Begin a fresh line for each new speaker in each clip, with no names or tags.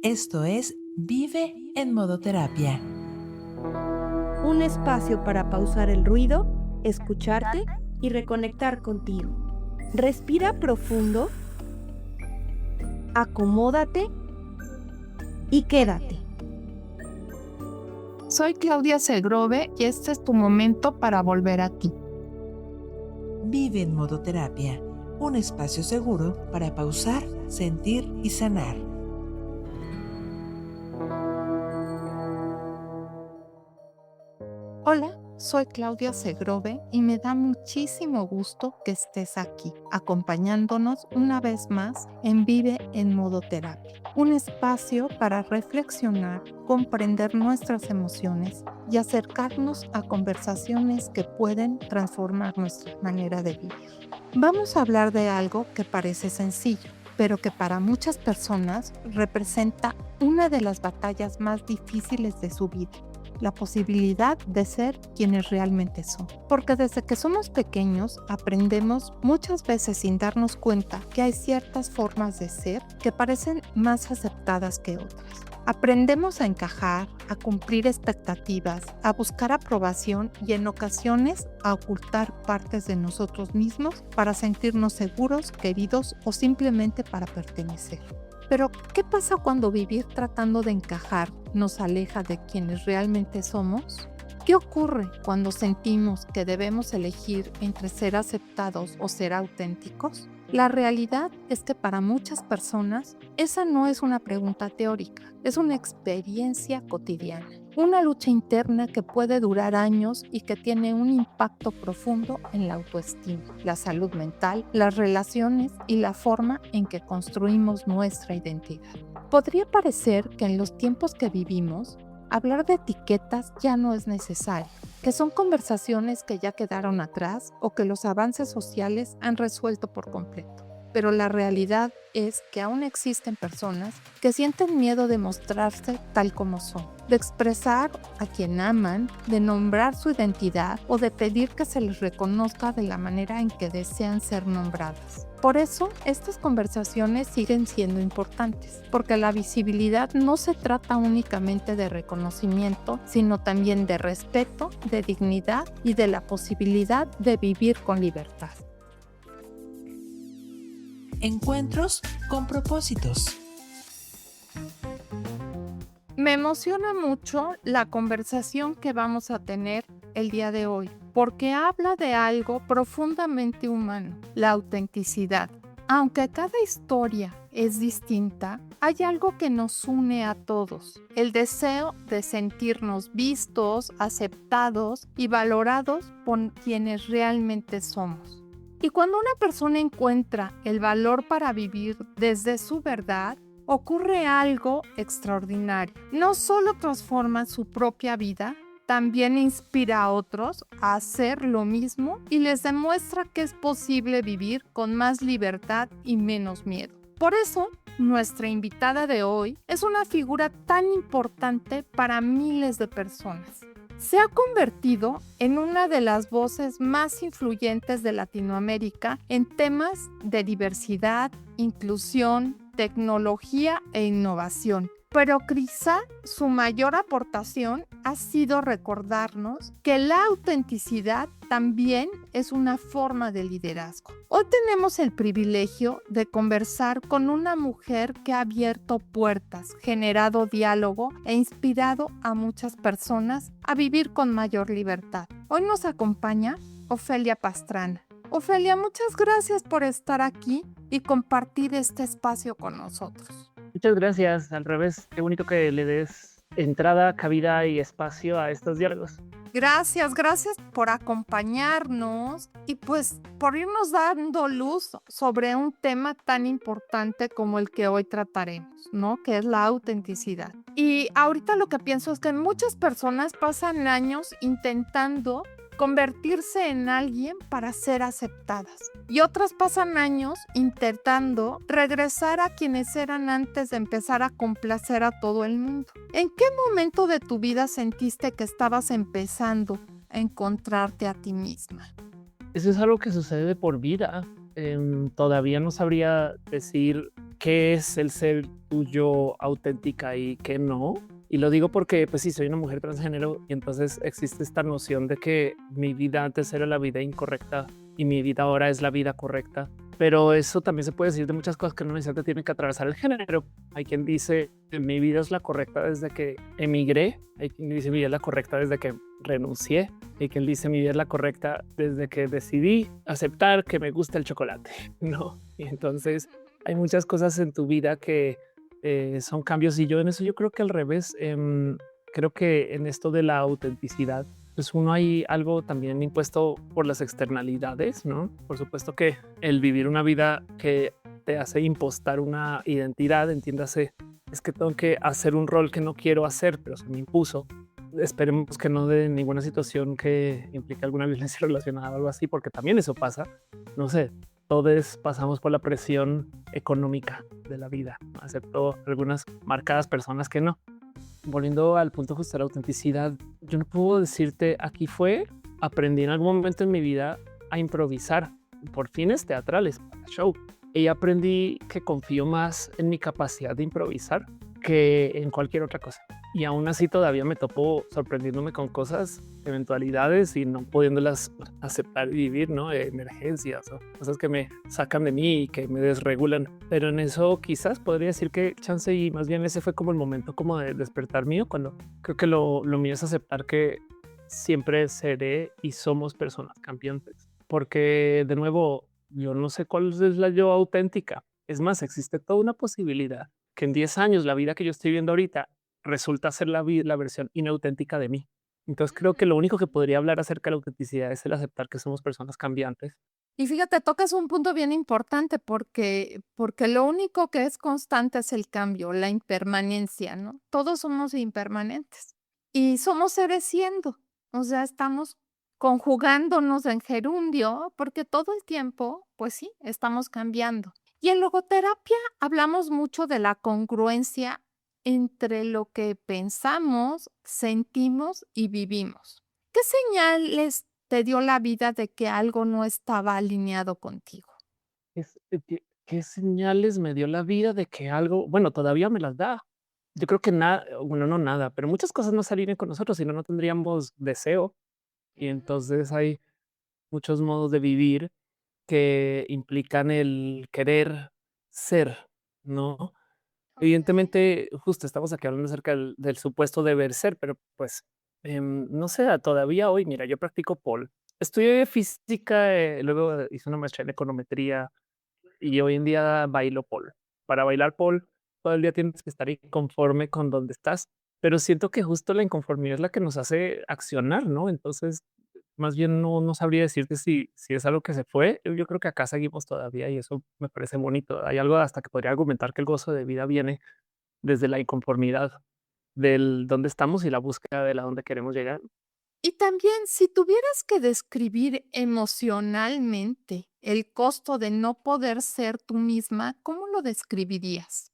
Esto es Vive en Modo Terapia.
Un espacio para pausar el ruido, escucharte y reconectar contigo. Respira profundo, acomódate y quédate.
Soy Claudia Segrove y este es tu momento para volver aquí.
Vive en Modo Terapia, un espacio seguro para pausar, sentir y sanar.
Hola, soy Claudia Segrove y me da muchísimo gusto que estés aquí, acompañándonos una vez más en Vive en Modo Terapia, un espacio para reflexionar, comprender nuestras emociones y acercarnos a conversaciones que pueden transformar nuestra manera de vivir. Vamos a hablar de algo que parece sencillo, pero que para muchas personas representa una de las batallas más difíciles de su vida: la posibilidad de ser quienes realmente son. Porque desde que somos pequeños aprendemos muchas veces sin darnos cuenta que hay ciertas formas de ser que parecen más aceptadas que otras. Aprendemos a encajar, a cumplir expectativas, a buscar aprobación y en ocasiones a ocultar partes de nosotros mismos para sentirnos seguros, queridos o simplemente para pertenecer. Pero, ¿qué pasa cuando vivir tratando de encajar nos aleja de quienes realmente somos? ¿Qué ocurre cuando sentimos que debemos elegir entre ser aceptados o ser auténticos? La realidad es que para muchas personas esa no es una pregunta teórica, es una experiencia cotidiana. Una lucha interna que puede durar años y que tiene un impacto profundo en la autoestima, la salud mental, las relaciones y la forma en que construimos nuestra identidad. Podría parecer que en los tiempos que vivimos, hablar de etiquetas ya no es necesario, que son conversaciones que ya quedaron atrás o que los avances sociales han resuelto por completo. Pero la realidad es que aún existen personas que sienten miedo de mostrarse tal como son, de expresar a quien aman, de nombrar su identidad o de pedir que se les reconozca de la manera en que desean ser nombradas. Por eso, estas conversaciones siguen siendo importantes, porque la visibilidad no se trata únicamente de reconocimiento, sino también de respeto, de dignidad y de la posibilidad de vivir con libertad.
Encuentros con propósitos.
Me emociona mucho la conversación que vamos a tener el día de hoy, porque habla de algo profundamente humano, la autenticidad. Aunque cada historia es distinta, hay algo que nos une a todos: el deseo de sentirnos vistos, aceptados y valorados por quienes realmente somos. Y cuando una persona encuentra el valor para vivir desde su verdad, ocurre algo extraordinario. No solo transforma su propia vida, también inspira a otros a hacer lo mismo y les demuestra que es posible vivir con más libertad y menos miedo. Por eso, nuestra invitada de hoy es una figura tan importante para miles de personas. Se ha convertido en una de las voces más influyentes de Latinoamérica en temas de diversidad, inclusión, tecnología e innovación. Pero quizá su mayor aportación ha sido recordarnos que la autenticidad también es una forma de liderazgo. Hoy tenemos el privilegio de conversar con una mujer que ha abierto puertas, generado diálogo e inspirado a muchas personas a vivir con mayor libertad. Hoy nos acompaña Ofelia Pastrana. Ofelia, muchas gracias por estar aquí y compartir este espacio con nosotros.
Muchas gracias, al revés, qué bonito que le des entrada, cabida y espacio a estos diálogos.
Gracias por acompañarnos y pues por irnos dando luz sobre un tema tan importante como el que hoy trataremos, ¿no? Que es la autenticidad. Y ahorita lo que pienso es que muchas personas pasan años intentando convertirse en alguien para ser aceptadas, y otras pasan años intentando regresar a quienes eran antes de empezar a complacer a todo el mundo. ¿En qué momento de tu vida sentiste que estabas empezando a encontrarte a ti misma?
Eso es algo que sucede de por vida. Todavía no sabría decir qué es el ser tuyo auténtica y qué no. Y lo digo porque, pues sí, soy una mujer transgénero y entonces existe esta noción de que mi vida antes era la vida incorrecta y mi vida ahora es la vida correcta. Pero eso también se puede decir de muchas cosas que no necesariamente tienen que atravesar el género. Hay quien dice mi vida es la correcta desde que emigré. Hay quien dice mi vida es la correcta desde que renuncié. Hay quien dice mi vida es la correcta desde que decidí aceptar que me gusta el chocolate. No. Y entonces hay muchas cosas en tu vida que son cambios y yo en eso yo creo que al revés. Creo que en esto de la autenticidad pues uno hay algo también impuesto por las externalidades, ¿no? Por supuesto que el vivir una vida que te hace impostar una identidad, entiéndase, es que tengo que hacer un rol que no quiero hacer, pero se me impuso. Esperemos que no de ninguna situación que implique alguna violencia relacionada o algo así, porque también eso pasa. No sé, todos pasamos por la presión económica de la vida, ¿no? Excepto algunas marcadas personas que no. Volviendo al punto justo de la autenticidad, yo no puedo decirte aquí fue, aprendí en algún momento en mi vida a improvisar por fines teatrales, para show. Y aprendí que confío más en mi capacidad de improvisar que en cualquier otra cosa. Y aún así todavía me topo sorprendiéndome con cosas, eventualidades y no pudiéndolas aceptar y vivir, ¿no? Emergencias o cosas que me sacan de mí y que me desregulan. Pero en eso quizás podría decir que chance y más bien ese fue como el momento como de despertar mío, cuando creo que lo mío es aceptar que siempre seré y somos personas cambiantes. Porque de nuevo, yo no sé cuál es la yo auténtica. Es más, existe toda una posibilidad que en 10 años la vida que yo estoy viendo ahorita resulta ser la versión inauténtica de mí. Entonces creo que lo único que podría hablar acerca de la autenticidad es el aceptar que somos personas cambiantes.
Y fíjate, tocas un punto bien importante porque lo único que es constante es el cambio, la impermanencia, ¿no? Todos somos impermanentes y somos seres siendo, o sea, estamos conjugándonos en gerundio porque todo el tiempo, pues sí, estamos cambiando. Y en logoterapia hablamos mucho de la congruencia entre lo que pensamos, sentimos y vivimos. ¿Qué señales te dio la vida de que algo no estaba alineado contigo?
¿Qué señales me dio la vida de que algo, bueno, todavía me las da? Yo creo que nada, bueno, no nada, pero muchas cosas no salen con nosotros, si no, no tendríamos deseo. Y entonces hay muchos modos de vivir que implican el querer ser, ¿no? Evidentemente, justo estamos aquí hablando acerca del supuesto deber ser, pero pues no sé, todavía hoy, mira, yo practico pole. Estudié física, luego hice una maestría en econometría y hoy en día bailo pole. Para bailar pole, todo el día tienes que estar inconforme con donde estás, pero siento que justo la inconformidad es la que nos hace accionar, ¿no? Entonces, más bien no sabría decirte si es algo que se fue. Yo creo que acá seguimos todavía y eso me parece bonito. Hay algo hasta que podría argumentar que el gozo de vida viene desde la inconformidad del dónde estamos y la búsqueda de la dónde queremos llegar.
Y también, si tuvieras que describir emocionalmente el costo de no poder ser tú misma, ¿cómo lo describirías?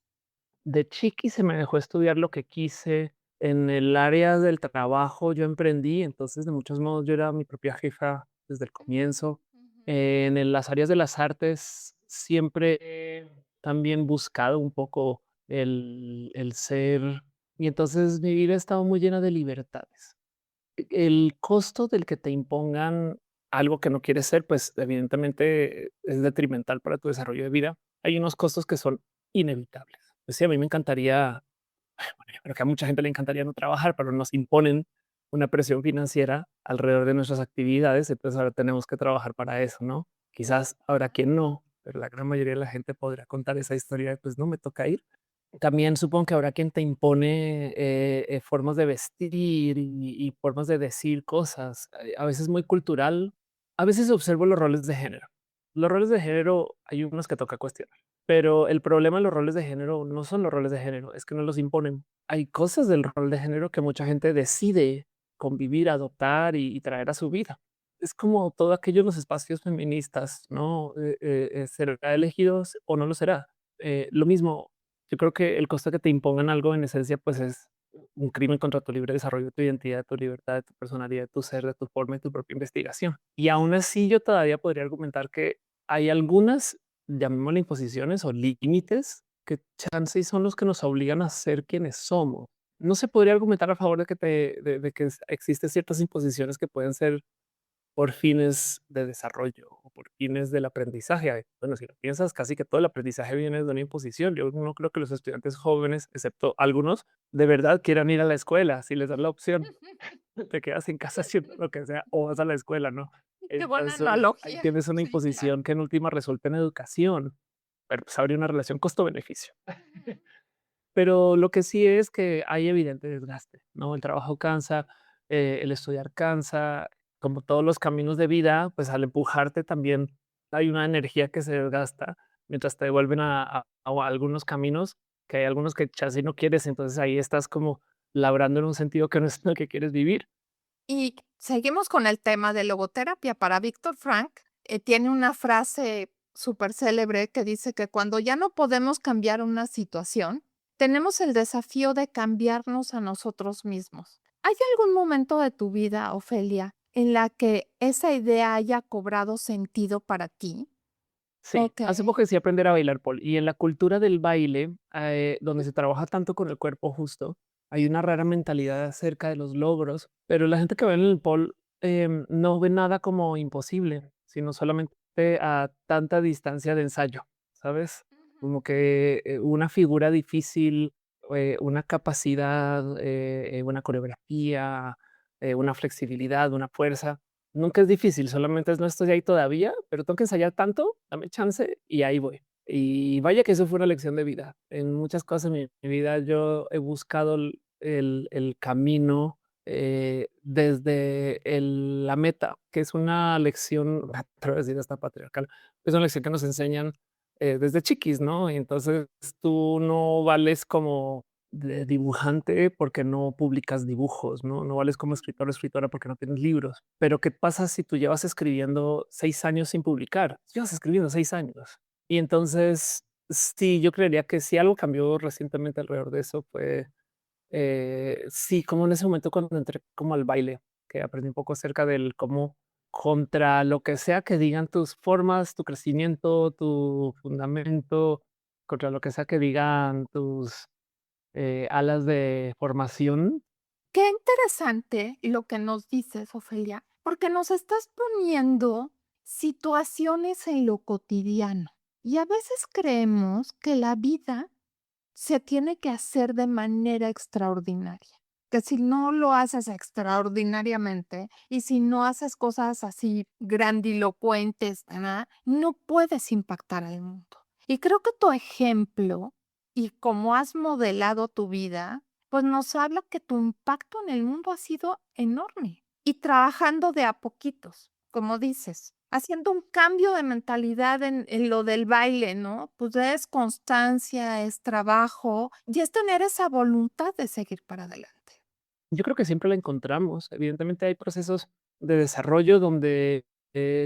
De chiqui se me dejó estudiar lo que quise. En el área del trabajo yo emprendí, entonces de muchos modos yo era mi propia jefa desde el comienzo. Las áreas de las artes siempre he también buscado un poco el ser y entonces mi vida ha estado muy llena de libertades. El costo del que te impongan algo que no quieres ser, pues evidentemente es detrimental para tu desarrollo de vida. Hay unos costos que son inevitables. Pues sí, a mí me encantaría, bueno, yo creo que a mucha gente le encantaría no trabajar, pero nos imponen una presión financiera alrededor de nuestras actividades. Entonces ahora tenemos que trabajar para eso, ¿no? Quizás habrá quien no, pero la gran mayoría de la gente podrá contar esa historia de pues no me toca ir. También supongo que habrá quien te impone formas de vestir y formas de decir cosas, a veces muy cultural. A veces observo los roles de género. Los roles de género hay unos que toca cuestionar, pero el problema de los roles de género no son los roles de género, es que no los imponen. Hay cosas del rol de género que mucha gente decide convivir, adoptar y traer a su vida. Es como todo aquello en los espacios feministas, ¿no? ¿Será elegidos o no lo será? Lo mismo, yo creo que el costo de que te impongan algo en esencia, pues es un crimen contra tu libre desarrollo de tu identidad, de tu libertad, de tu personalidad, de tu ser, de tu forma y tu propia investigación. Y aún así yo todavía podría argumentar que hay algunas, llamémosle imposiciones o límites que chance y son los que nos obligan a ser quienes somos. No se podría argumentar a favor de que existen ciertas imposiciones que pueden ser por fines de desarrollo o por fines del aprendizaje. Bueno, si lo piensas, casi que todo el aprendizaje viene de una imposición. Yo no creo que los estudiantes jóvenes, excepto algunos, de verdad quieran ir a la escuela. Si les dan la opción, te quedas en casa haciendo lo que sea o vas a la escuela, ¿no?
Qué buena
Entonces, ahí
analogía.
tienes una
Sí, claro.
imposición que en última resulta en educación, pero pues habría una relación costo-beneficio. Pero lo que sí es que hay evidente desgaste, ¿no? El trabajo cansa, el estudiar cansa, como todos los caminos de vida, pues al empujarte también hay una energía que se desgasta mientras te devuelven a algunos caminos, que hay algunos que casi no quieres, entonces ahí estás como labrando en un sentido que no es el que quieres vivir.
Y seguimos con el tema de logoterapia. Para Víctor Frank, tiene una frase súper célebre que dice que cuando ya no podemos cambiar una situación, tenemos el desafío de cambiarnos a nosotros mismos. ¿Hay algún momento de tu vida, Ofelia, en la que esa idea haya cobrado sentido para ti?
Sí,
Ok.
hace poco decidí aprender a bailar pole y en la cultura del baile, donde se trabaja tanto con el cuerpo justo, hay una rara mentalidad acerca de los logros, pero la gente que baila en el pole no ve nada como imposible, sino solamente a tanta distancia de ensayo, ¿sabes? Como que una figura difícil, una capacidad, una coreografía, una flexibilidad, una fuerza. Nunca es difícil, solamente es no estoy ahí todavía, pero tengo que ensayar tanto, dame chance y ahí voy. Y vaya que eso fue una lección de vida. En muchas cosas de mi vida yo he buscado el camino desde la meta, que es una lección, atrevo a decir hasta patriarcal, es una lección que nos enseñan desde chiquis, ¿no? Y entonces tú no vales como de dibujante porque no publicas dibujos, ¿no? No vales como escritor o escritora porque no tienes libros. Pero ¿qué pasa si tú llevas escribiendo 6 años sin publicar? Llevas escribiendo 6 años. Y entonces, sí, yo creería que si algo cambió recientemente alrededor de eso fue, sí, como en ese momento cuando entré como al baile, que aprendí un poco acerca del cómo contra lo que sea que digan tus formas, tu crecimiento, tu fundamento, contra lo que sea que digan tus alas de formación.
Qué interesante lo que nos dices, Ofelia, porque nos estás poniendo situaciones en lo cotidiano. Y a veces creemos que la vida se tiene que hacer de manera extraordinaria. Que si no lo haces extraordinariamente y si no haces cosas así grandilocuentes, ¿verdad? No puedes impactar al mundo. Y creo que tu ejemplo y cómo has modelado tu vida, pues nos habla que tu impacto en el mundo ha sido enorme. Y trabajando de a poquitos, como dices, haciendo un cambio de mentalidad en lo del baile, ¿no? Pues es constancia, es trabajo y es tener esa voluntad de seguir para adelante.
Yo creo que siempre la encontramos. Evidentemente hay procesos de desarrollo donde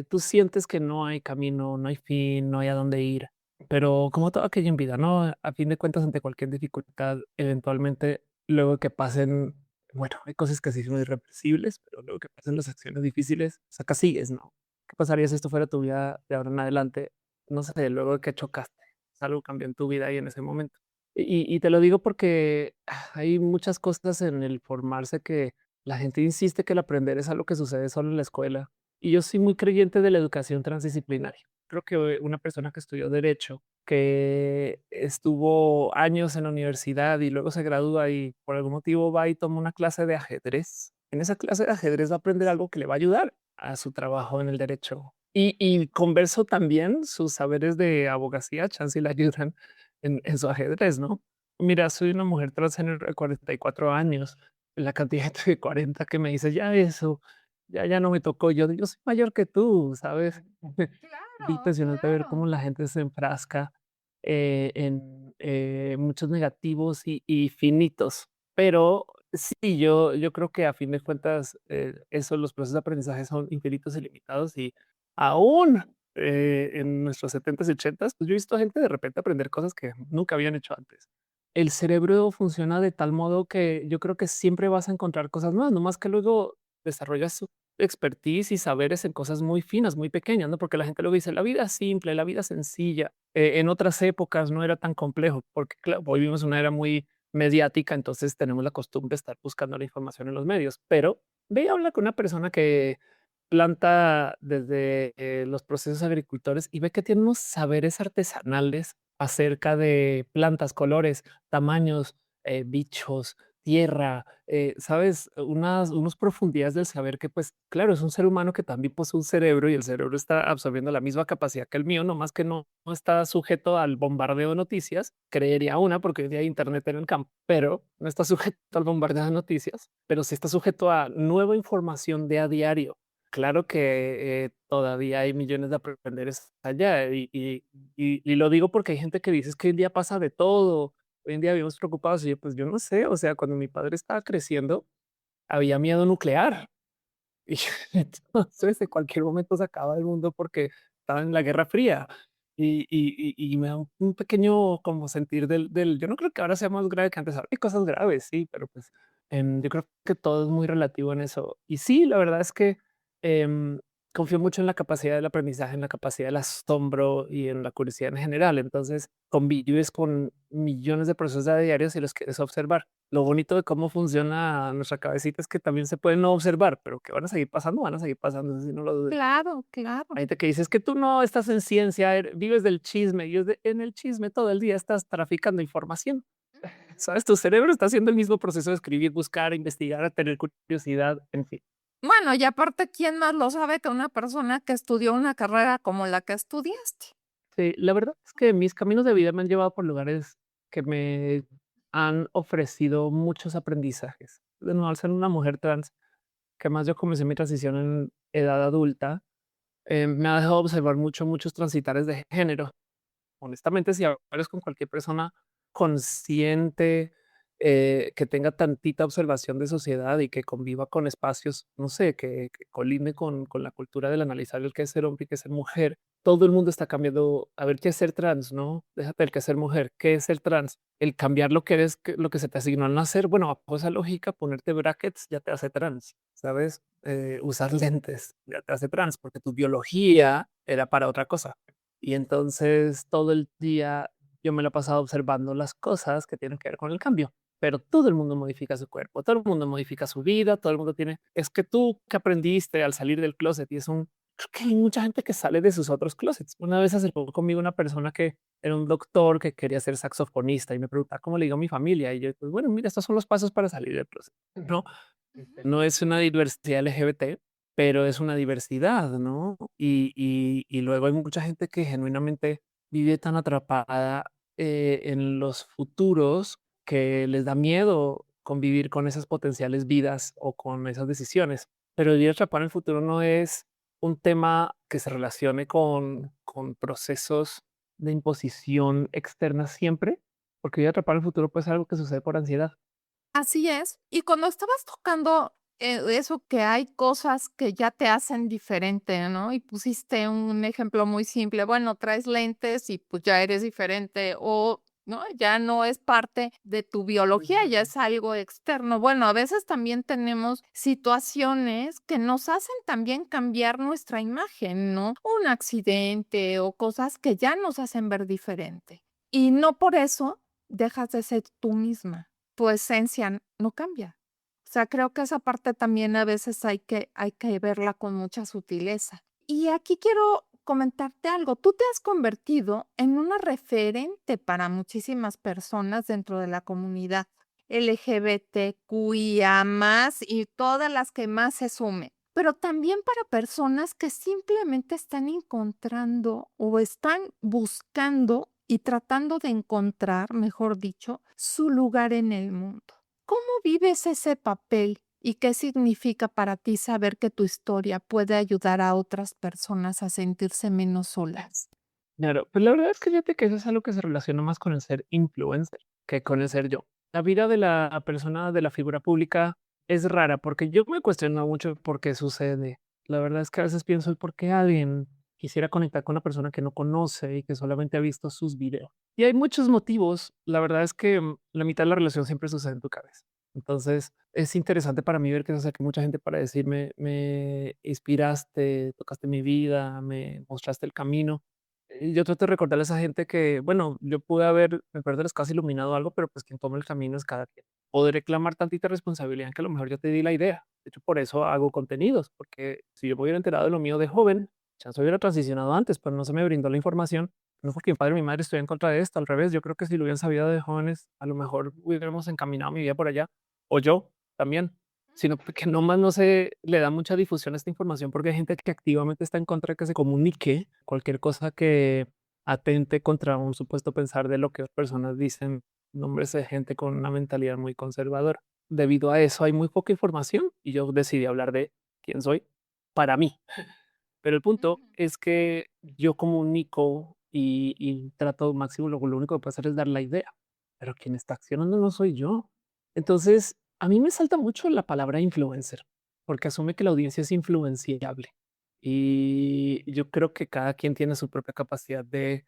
tú sientes que no hay camino, no hay fin, no hay a dónde ir. Pero como todo aquello en vida, ¿no? A fin de cuentas, ante cualquier dificultad, eventualmente, luego que pasen, bueno, hay cosas que sí son irreversibles, pero luego que pasen las acciones difíciles, sacas sigues, ¿no? ¿Qué pasaría si esto fuera tu vida de ahora en adelante? No sé, luego de que chocaste, algo cambió en tu vida y en ese momento. Y te lo digo porque hay muchas cosas en el formarse que la gente insiste que el aprender es algo que sucede solo en la escuela. Y yo soy muy creyente de la educación transdisciplinaria. Creo que una persona que estudió derecho, que estuvo años en la universidad y luego se gradúa y por algún motivo va y toma una clase de ajedrez. En esa clase de ajedrez va a aprender algo que le va a ayudar a su trabajo en el derecho. Y converso también sus saberes de abogacía, chance y le ayudan en su ajedrez, ¿no? Mira, soy una mujer transgénero de 44 años. La cantidad de gente de 40 que me dice, ya eso, ya no me tocó. Yo soy mayor que tú, ¿sabes? Es
Claro,
impresionante ver cómo
claro.
la gente se enfrasca en muchos negativos y finitos. Pero sí, yo creo que a fin de cuentas, eso, los procesos de aprendizaje son infinitos y limitados y aún en nuestros 70s y 80s, pues yo he visto a gente de repente aprender cosas que nunca habían hecho antes. El cerebro funciona de tal modo que yo creo que siempre vas a encontrar cosas nuevas, no más que luego desarrollas expertise y saberes en cosas muy finas, muy pequeñas, ¿no? Porque la gente luego dice la vida es simple, la vida es sencilla. En otras épocas no era tan complejo, porque claro, hoy vivimos una era muy mediática, entonces tenemos la costumbre de estar buscando la información en los medios. Pero ve y habla con una persona que planta desde los procesos agricultores y ve que tiene unos saberes artesanales acerca de plantas, colores, tamaños, bichos, tierra, sabes, unas profundidades del saber que, pues, claro, es un ser humano que también posee un cerebro y el cerebro está absorbiendo la misma capacidad que el mío, no más que no está sujeto al bombardeo de noticias. Creería una, porque hoy día hay internet en el campo, pero no está sujeto al bombardeo de noticias, pero sí está sujeto a nueva información de a diario. Claro que todavía hay millones de aprenderes allá y lo digo porque hay gente que dice: "Es que hoy en día pasa de todo, hoy en día vivimos preocupados", y yo, pues yo no sé, o sea, cuando mi padre estaba creciendo había miedo nuclear y entonces en cualquier momento se acaba el mundo porque estaba en la Guerra Fría y me da un pequeño como sentir del yo no creo que ahora sea más grave que antes. Ahora hay cosas graves, sí, pero pues yo creo que todo es muy relativo en eso. Y sí, la verdad es que em, confío mucho en la capacidad del aprendizaje, en la capacidad del asombro y en la curiosidad en general. Entonces convives con millones de procesos a diario y los quieres observar. Lo bonito de cómo funciona nuestra cabecita es que también se pueden no observar, pero que van a seguir pasando, van a seguir pasando, eso sí, no lo dudes.
Claro, claro.
Hay gente que dice: "Es que tú no estás en ciencia, vives del chisme", y es de en el chisme todo el día estás traficando información, ¿sabes? Tu cerebro está haciendo el mismo proceso de escribir, buscar, investigar, tener curiosidad, en fin.
Bueno, y aparte, ¿quién más lo sabe que una persona que estudió una carrera como la que estudiaste?
Sí, la verdad es que mis caminos de vida me han llevado por lugares que me han ofrecido muchos aprendizajes. De nuevo, al ser una mujer trans, que más yo comencé mi transición en edad adulta, me ha dejado observar muchos transitares de género. Honestamente, si hablas con cualquier persona consciente, que tenga tantita observación de sociedad y que conviva con espacios, no sé, que colinde con la cultura del analizar el qué es ser hombre y qué es ser mujer, todo el mundo está cambiando. A ver, qué es ser trans, ¿no? Déjate el qué es ser mujer, qué es ser trans, el cambiar lo que eres, lo que se te asignó al nacer. Bueno, bajo esa lógica, ponerte brackets ya te hace trans, ¿sabes? Usar lentes ya te hace trans porque tu biología era para otra cosa. Y entonces todo el día yo me lo he pasado observando las cosas que tienen que ver con el cambio, pero todo el mundo modifica su cuerpo, todo el mundo modifica su vida, todo el mundo tiene, es que tú que aprendiste al salir del closet y es un, creo que hay mucha gente que sale de sus otros closets. Una vez se acercó conmigo una persona que era un doctor que quería ser saxofonista y me preguntaba cómo le digo a mi familia y yo, pues bueno, mira, estos son los pasos para salir del closet. No, no es una diversidad LGBT, pero es una diversidad, ¿no? Y luego hay mucha gente que genuinamente vive tan atrapada en los futuros que les da miedo convivir con esas potenciales vidas o con esas decisiones. Pero vivir atrapado en el futuro no es un tema que se relacione con procesos de imposición externa siempre, porque vivir atrapado en el futuro puede ser algo que sucede por ansiedad.
Así es. Y cuando estabas tocando, eso que hay cosas que ya te hacen diferente, ¿no? Y pusiste un ejemplo muy simple, bueno, traes lentes y, pues, ya eres diferente, o, ¿no? Ya no es parte de tu biología, ya es algo externo. Bueno, a veces también tenemos situaciones que nos hacen también cambiar nuestra imagen, ¿no? Un accidente o cosas que ya nos hacen ver diferente. Y no por eso dejas de ser tú misma, tu esencia no cambia. O sea, creo que esa parte también a veces hay que verla con mucha sutileza. Y aquí quiero comentarte algo. Tú te has convertido en una referente para muchísimas personas dentro de la comunidad LGBTQIA más y todas las que más se sumen. Pero también para personas que simplemente están encontrando o están buscando y tratando de encontrar, mejor dicho, su lugar en el mundo. ¿Cómo vives ese papel y qué significa para ti saber que tu historia puede ayudar a otras personas a sentirse menos solas?
Claro, pues la verdad es que fíjate que eso es algo que se relaciona más con el ser influencer que con el ser yo. La vida de la persona, de la figura pública es rara porque yo me cuestiono mucho por qué sucede. La verdad es que a veces pienso el por qué alguien quisiera conectar con una persona que no conoce y que solamente ha visto sus videos. Y hay muchos motivos. La verdad es que la mitad de la relación siempre sucede en tu cabeza. Entonces es interesante para mí ver que se acerca mucha gente para decirme, me inspiraste, tocaste mi vida, me mostraste el camino. Y yo trato de recordarle a esa gente que, bueno, yo pude haber, me parece, casi iluminado algo, pero pues quien toma el camino es cada quien. Poder reclamar tantita responsabilidad en que a lo mejor yo te di la idea. De hecho, por eso hago contenidos, porque si yo me hubiera enterado de lo mío de joven, ya se hubiera transicionado antes, pero no se me brindó la información. No porque mi padre y mi madre estuvieran en contra de esto, al revés. Yo creo que si lo hubieran sabido de jóvenes, a lo mejor hubiéramos encaminado mi vida por allá, o yo también, sino que nomás no se le da mucha difusión a esta información porque hay gente que activamente está en contra de que se comunique cualquier cosa que atente contra un supuesto pensar de lo que otras personas dicen, nombres de gente con una mentalidad muy conservadora. Debido a eso hay muy poca información y yo decidí hablar de quién soy para mí. Pero el punto es que yo comunico y trato máximo, lo único que puedo hacer es dar la idea, pero quien está accionando no soy yo. Entonces, a mí me salta mucho la palabra influencer, porque asume que la audiencia es influenciable. Y yo creo que cada quien tiene su propia capacidad de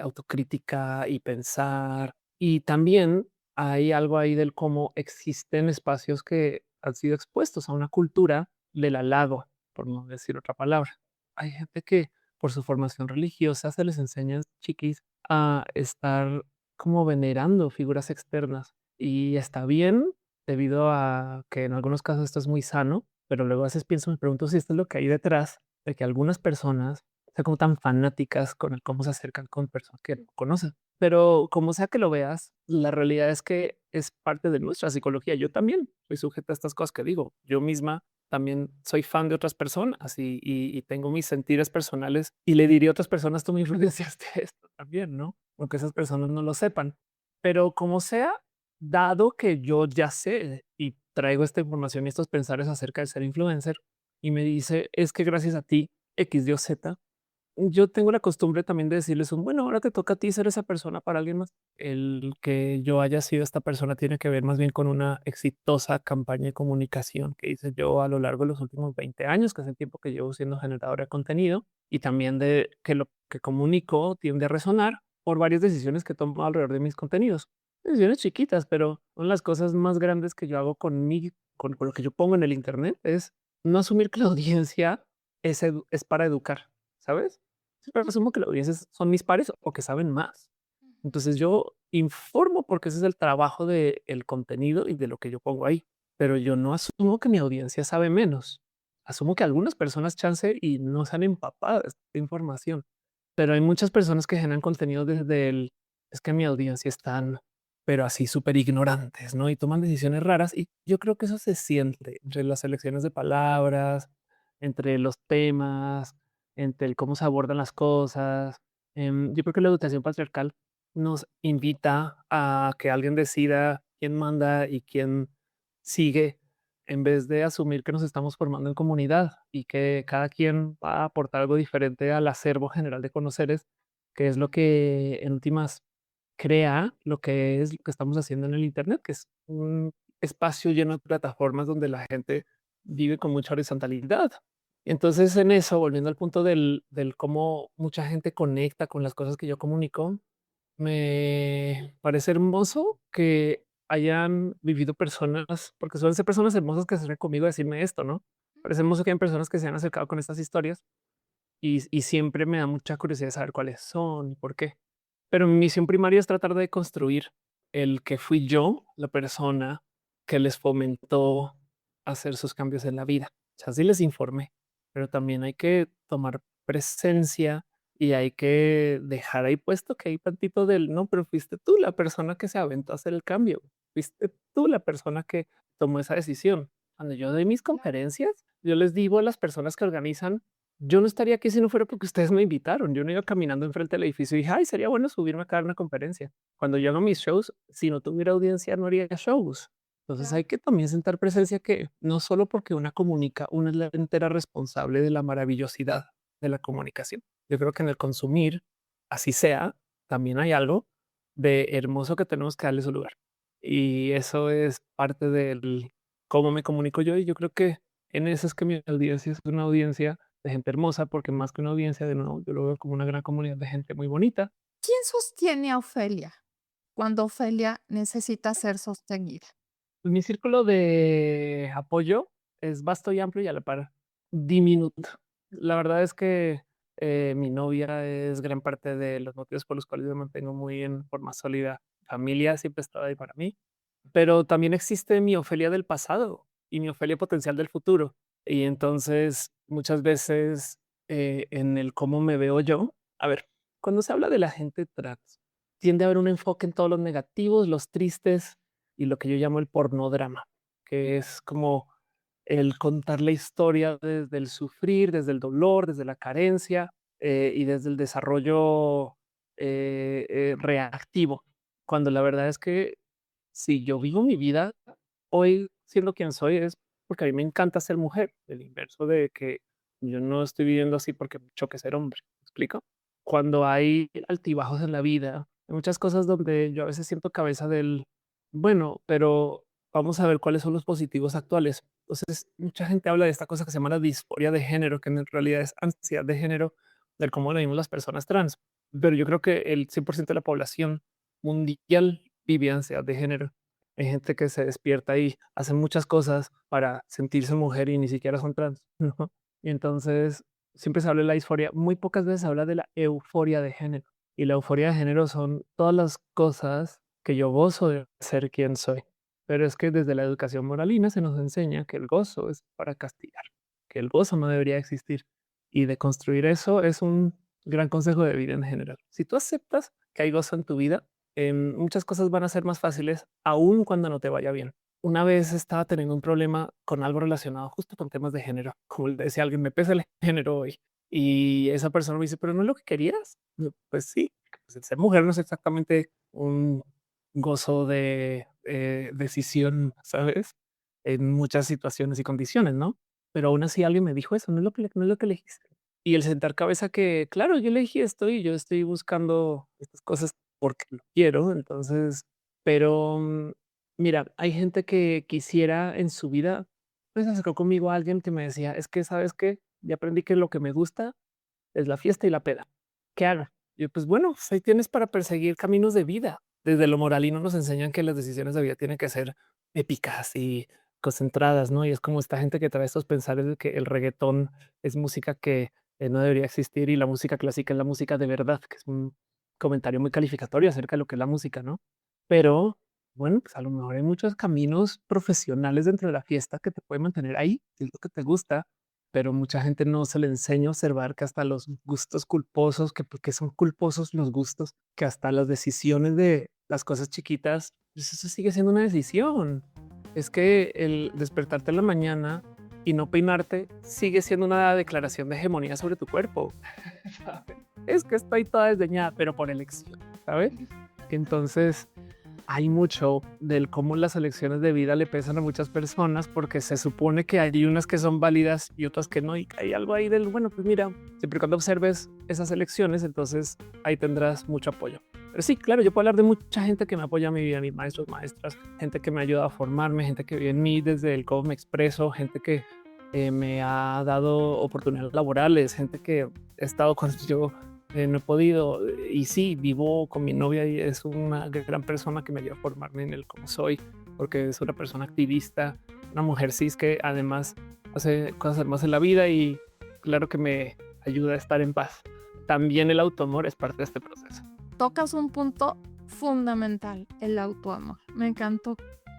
autocrítica y pensar. Y también hay algo ahí del cómo existen espacios que han sido expuestos a una cultura del halago, por no decir otra palabra. Hay gente que por su formación religiosa se les enseña chiquis a estar como venerando figuras externas y está bien debido a que en algunos casos esto es muy sano, pero luego a veces pienso, me pregunto si esto es lo que hay detrás de que algunas personas sean como tan fanáticas con el cómo se acercan con personas que no conocen. Pero como sea que lo veas, la realidad es que es parte de nuestra psicología. Yo también soy sujeta a estas cosas que digo. Yo misma también soy fan de otras personas y tengo mis sentires personales y le diría a otras personas, tú me influenciaste esto también, ¿no? Aunque esas personas no lo sepan. Pero como sea, dado que yo ya sé y traigo esta información y estos pensares acerca de ser influencer y me dice, es que gracias a ti, X, Y, Z, yo tengo la costumbre también de decirles un bueno, ahora te toca a ti ser esa persona para alguien más. El que yo haya sido esta persona tiene que ver más bien con una exitosa campaña de comunicación que hice yo a lo largo de los últimos 20 años, que es el tiempo que llevo siendo generadora de contenido y también de que lo que comunico tiende a resonar por varias decisiones que tomo alrededor de mis contenidos. Decisiones chiquitas, pero una de las cosas más grandes que yo hago con lo que yo pongo en el Internet es no asumir que la audiencia es para educar, ¿sabes? Siempre asumo que la audiencia son mis pares o que saben más. Entonces yo informo porque ese es el trabajo del contenido y de lo que yo pongo ahí. Pero yo no asumo que mi audiencia sabe menos. Asumo que algunas personas chance y no se han empapado de esta información. Pero hay muchas personas que generan contenido desde el es que mi audiencia están, pero así súper ignorantes, ¿no? Y toman decisiones raras. Y yo creo que eso se siente entre las elecciones de palabras, entre los temas, entre el cómo se abordan las cosas. Yo creo que la educación patriarcal nos invita a que alguien decida quién manda y quién sigue, en vez de asumir que nos estamos formando en comunidad y que cada quien va a aportar algo diferente al acervo general de conoceres, que es lo que en últimas crea lo que es lo que estamos haciendo en el Internet, que es un espacio lleno de plataformas donde la gente vive con mucha horizontalidad. Entonces, en eso, volviendo al punto del cómo mucha gente conecta con las cosas que yo comunico, me parece hermoso que hayan vivido personas, porque suelen ser personas hermosas que se acercan conmigo a decirme esto, ¿no? Parece hermoso que hayan personas que se han acercado con estas historias y siempre me da mucha curiosidad saber cuáles son y por qué. Pero mi misión primaria es tratar de construir el que fui yo, la persona que les fomentó hacer sus cambios en la vida. O sea, sí les informé, pero también hay que tomar presencia y hay que dejar ahí puesto que hay tantito del no, pero fuiste tú la persona que se aventó a hacer el cambio. Fuiste tú la persona que tomó esa decisión. Cuando yo doy mis conferencias, yo les digo a las personas que organizan, yo no estaría aquí si no fuera porque ustedes me invitaron. Yo no iba caminando enfrente del edificio y dije, ay, sería bueno subirme acá a dar una conferencia. Cuando yo hago mis shows, si no tuviera audiencia, no haría shows. Entonces hay que también sentar presencia que no solo porque una comunica, una es la entera responsable de la maravillosidad de la comunicación. Yo creo que en el consumir, así sea, también hay algo de hermoso que tenemos que darle su lugar. Y eso es parte del cómo me comunico yo. Y yo creo que en eso es que mi audiencia es una audiencia de gente hermosa, porque más que una audiencia, de nuevo, yo lo veo como una gran comunidad de gente muy bonita.
¿Quién sostiene a Ofelia cuando Ofelia necesita ser sostenida?
Mi círculo de apoyo es vasto y amplio y a la par diminuto. La verdad es que mi novia es gran parte de los motivos por los cuales me mantengo muy en forma sólida. Familia siempre ha estado ahí para mí, pero también existe mi Ofelia del pasado y mi Ofelia potencial del futuro. Y entonces muchas veces en el cómo me veo yo, a ver, cuando se habla de la gente trans, tiende a haber un enfoque en todos los negativos, los tristes y lo que yo llamo el pornodrama, que es como el contar la historia desde el sufrir, desde el dolor, desde la carencia y desde el desarrollo reactivo. Cuando la verdad es que si yo vivo mi vida hoy siendo quien soy es porque a mí me encanta ser mujer, el inverso de que yo no estoy viviendo así porque me choque ser hombre. ¿Me explico? Cuando hay altibajos en la vida, hay muchas cosas donde yo a veces siento cabeza del bueno, pero vamos a ver cuáles son los positivos actuales. Entonces, mucha gente habla de esta cosa que se llama la disforia de género, que en realidad es ansiedad de género, del cómo lo vimos las personas trans. Pero yo creo que el 100% de la población mundial vive ansiedad de género. Hay gente que se despierta y hace muchas cosas para sentirse mujer y ni siquiera son trans, ¿no? Y entonces siempre se habla de la disforia, muy pocas veces se habla de la euforia de género. Y la euforia de género son todas las cosas que yo gozo de ser quien soy. Pero es que desde la educación moralina se nos enseña que el gozo es para castigar, que el gozo no debería existir. Y de construir eso es un gran consejo de vida en general. Si tú aceptas que hay gozo en tu vida, muchas cosas van a ser más fáciles, aun cuando no te vaya bien. Una vez estaba teniendo un problema con algo relacionado justo con temas de género. Como le decía alguien, me pesa el género hoy. Y esa persona me dice, pero no es lo que querías. Yo, pues sí, pues el ser mujer no es exactamente un gozo de decisión, ¿sabes? En muchas situaciones y condiciones, ¿no? Pero aún así alguien me dijo eso, no es lo que elegiste. Y el sentar cabeza que, claro, yo elegí esto y yo estoy buscando estas cosas porque lo quiero. Entonces, pero mira, hay gente que quisiera en su vida, pues se acercó conmigo a alguien que me decía, es que sabes que ya aprendí que lo que me gusta es la fiesta y la peda. ¿Qué hago? Yo, pues bueno, pues ahí tienes para perseguir caminos de vida. Desde lo moralino nos enseñan que las decisiones de vida tienen que ser épicas y concentradas, ¿no? Y es como esta gente que trae estos pensares de que el reggaetón es música que no debería existir y la música clásica es la música de verdad, que es un comentario muy calificatorio acerca de lo que es la música, ¿no? Pero bueno, pues a lo mejor hay muchos caminos profesionales dentro de la fiesta que te pueden mantener ahí, si es lo que te gusta, pero mucha gente no se le enseña a observar que hasta los gustos culposos, que porque son culposos los gustos, que hasta las decisiones de las cosas chiquitas, pues eso sigue siendo una decisión. Es que el despertarte en la mañana y no peinarte sigue siendo una declaración de hegemonía sobre tu cuerpo. ¿Sabes? Es que estoy toda desdeñada, pero por elección, ¿sabes? Entonces hay mucho del cómo las elecciones de vida le pesan a muchas personas porque se supone que hay unas que son válidas y otras que no. Y hay algo ahí del bueno, pues mira, siempre y cuando observes esas elecciones, entonces ahí tendrás mucho apoyo. Pero sí, claro, yo puedo hablar de mucha gente que me apoya en mi vida, mis maestros, maestras, gente que me ayuda a formarme, gente que vive en mí desde el cómo me expreso, gente que me ha dado oportunidades laborales, gente que he estado cuando yo no he podido. Y sí, vivo con mi novia y es una gran persona que me ayuda a formarme en el cómo soy, porque es una persona activista, una mujer cis que además hace cosas hermosas en la vida y claro que me ayuda a estar en paz. También el autoamor es parte de este proceso.
Tocas un punto fundamental, el autoamor. Me encantó.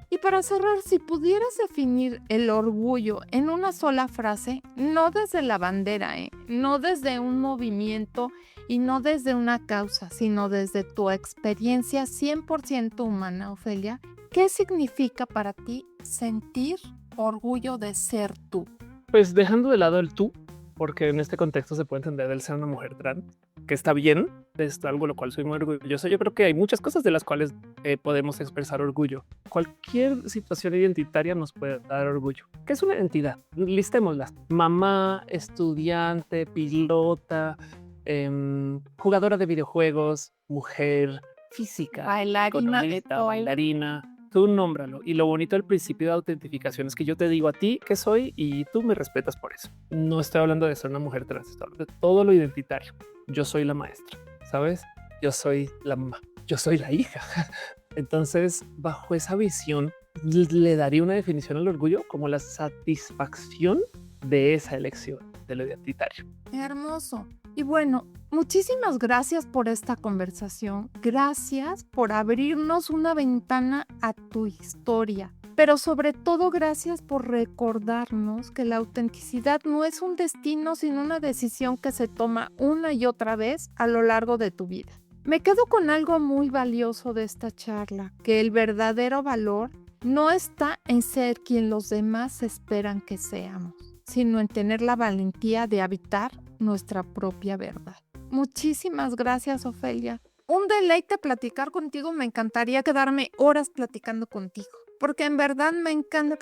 Y para cerrar, si pudieras definir el orgullo en una sola frase, no desde la bandera, no desde un movimiento y no desde una causa, sino desde tu experiencia 100% humana, Ofelia, ¿qué significa para ti sentir orgullo de ser tú?
Pues dejando de lado el tú, porque en este contexto se puede entender el ser una mujer trans, que está bien, es algo de lo cual soy muy orgulloso. Yo creo que hay muchas cosas de las cuales podemos expresar orgullo. Cualquier situación identitaria nos puede dar orgullo. ¿Qué es una identidad? Listémoslas. Mamá, estudiante, pilota, jugadora de videojuegos, mujer, física,
Bailarina,
economista, bailarina. Tú nómbralo. Y lo bonito del principio de autentificación es que yo te digo a ti que soy y tú me respetas por eso. No estoy hablando de ser una mujer trans, estoy hablando de todo lo identitario. Yo soy la maestra, ¿sabes? Yo soy la mamá, yo soy la hija. Entonces, bajo esa visión, le daría una definición al orgullo como la satisfacción de esa elección de lo identitario.
Hermoso. Y bueno, muchísimas gracias por esta conversación. Gracias por abrirnos una ventana a tu historia. Pero sobre todo, gracias por recordarnos que la autenticidad no es un destino, sino una decisión que se toma una y otra vez a lo largo de tu vida. Me quedo con algo muy valioso de esta charla, que el verdadero valor no está en ser quien los demás esperan que seamos, sino en tener la valentía de habitar nuestra propia verdad. Muchísimas gracias, Ofelia. Un deleite platicar contigo. Me encantaría quedarme horas platicando contigo, porque en verdad me encanta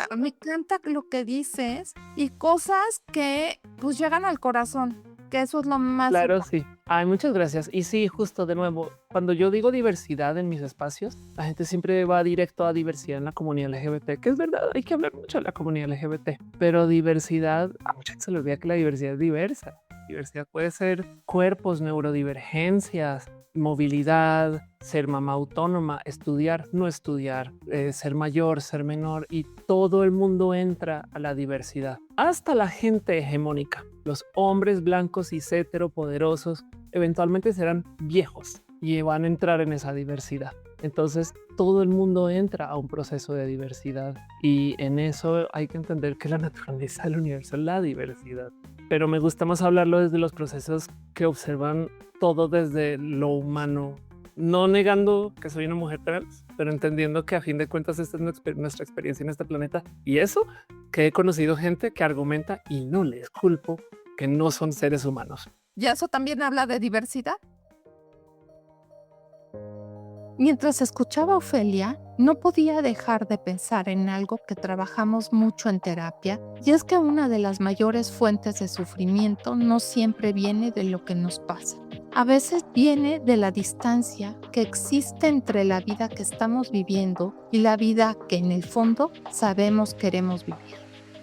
lo que dices y cosas que pues llegan al corazón, que eso es lo más
Claro,
importante.
sí. Ay, muchas gracias. Y sí, justo de nuevo, cuando yo digo diversidad en mis espacios, la gente siempre va directo a diversidad en la comunidad LGBT, que es verdad, hay que hablar mucho de la comunidad LGBT, pero diversidad, a mucha gente se le olvida que la diversidad es diversa. Diversidad puede ser cuerpos, neurodivergencias, movilidad, ser mamá autónoma, estudiar, no estudiar, ser mayor, ser menor, y todo el mundo entra a la diversidad. Hasta la gente hegemónica, los hombres blancos y heteropoderosos, eventualmente serán viejos y van a entrar en esa diversidad. Entonces todo el mundo entra a un proceso de diversidad y en eso hay que entender que la naturaleza del universo es la diversidad. Pero me gusta más hablarlo desde los procesos que observan todo desde lo humano, no negando que soy una mujer trans, pero entendiendo que a fin de cuentas esta es nuestra experiencia en este planeta. Y eso, que he conocido gente que argumenta, y no les culpo, que no son seres humanos.
¿Y eso también habla de diversidad? Mientras escuchaba a Ofelia, no podía dejar de pensar en algo que trabajamos mucho en terapia, y es que una de las mayores fuentes de sufrimiento no siempre viene de lo que nos pasa. A veces viene de la distancia que existe entre la vida que estamos viviendo y la vida que en el fondo sabemos queremos vivir.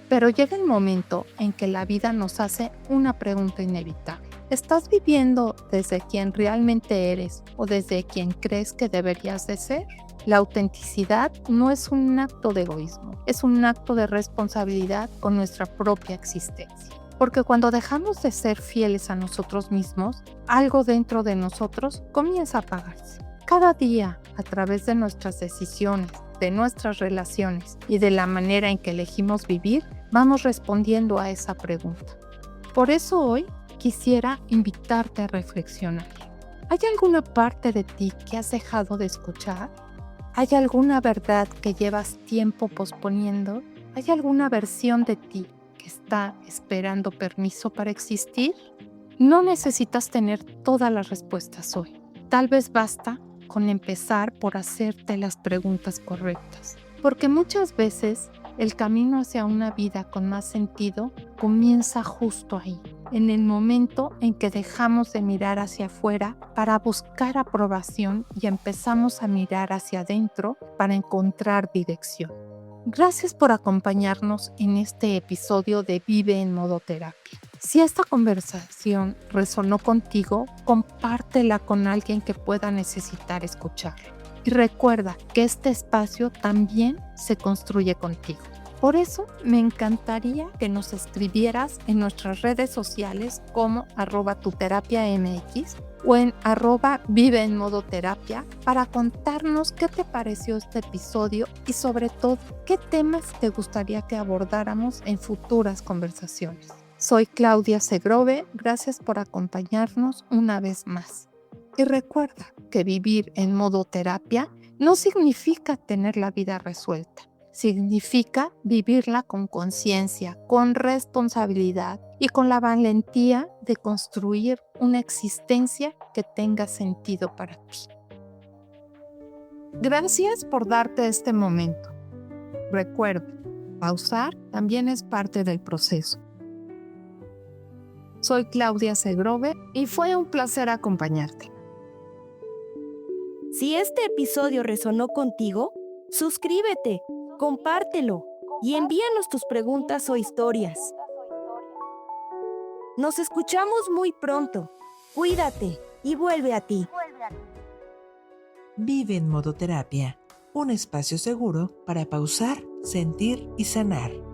Pero llega el momento en que la vida nos hace una pregunta inevitable. ¿Estás viviendo desde quien realmente eres o desde quien crees que deberías de ser? La autenticidad no es un acto de egoísmo, es un acto de responsabilidad con nuestra propia existencia. Porque cuando dejamos de ser fieles a nosotros mismos, algo dentro de nosotros comienza a apagarse. Cada día, a través de nuestras decisiones, de nuestras relaciones y de la manera en que elegimos vivir, vamos respondiendo a esa pregunta. Por eso hoy quisiera invitarte a reflexionar. ¿Hay alguna parte de ti que has dejado de escuchar? ¿Hay alguna verdad que llevas tiempo posponiendo? ¿Hay alguna versión de ti que está esperando permiso para existir? No necesitas tener todas las respuestas hoy. Tal vez basta con empezar por hacerte las preguntas correctas. Porque muchas veces el camino hacia una vida con más sentido comienza justo ahí, en el momento en que dejamos de mirar hacia afuera para buscar aprobación y empezamos a mirar hacia adentro para encontrar dirección. Gracias por acompañarnos en este episodio de Vive en Modo Terapia. Si esta conversación resonó contigo, compártela con alguien que pueda necesitar escucharla. Y recuerda que este espacio también se construye contigo. Por eso me encantaría que nos escribieras en nuestras redes sociales como @tuterapiamx o en @viveenmodoterapia para contarnos qué te pareció este episodio y sobre todo qué temas te gustaría que abordáramos en futuras conversaciones. Soy Claudia Segrove, gracias por acompañarnos una vez más. Y recuerda que vivir en modo terapia no significa tener la vida resuelta. Significa vivirla con conciencia, con responsabilidad y con la valentía de construir una existencia que tenga sentido para ti. Gracias por darte este momento. Recuerda, pausar también es parte del proceso. Soy Claudia Segrove y fue un placer acompañarte.
Si este episodio resonó contigo, suscríbete, compártelo y envíanos tus preguntas o historias. Nos escuchamos muy pronto. Cuídate y vuelve a ti.
Vive en Modo Terapia, un espacio seguro para pausar, sentir y sanar.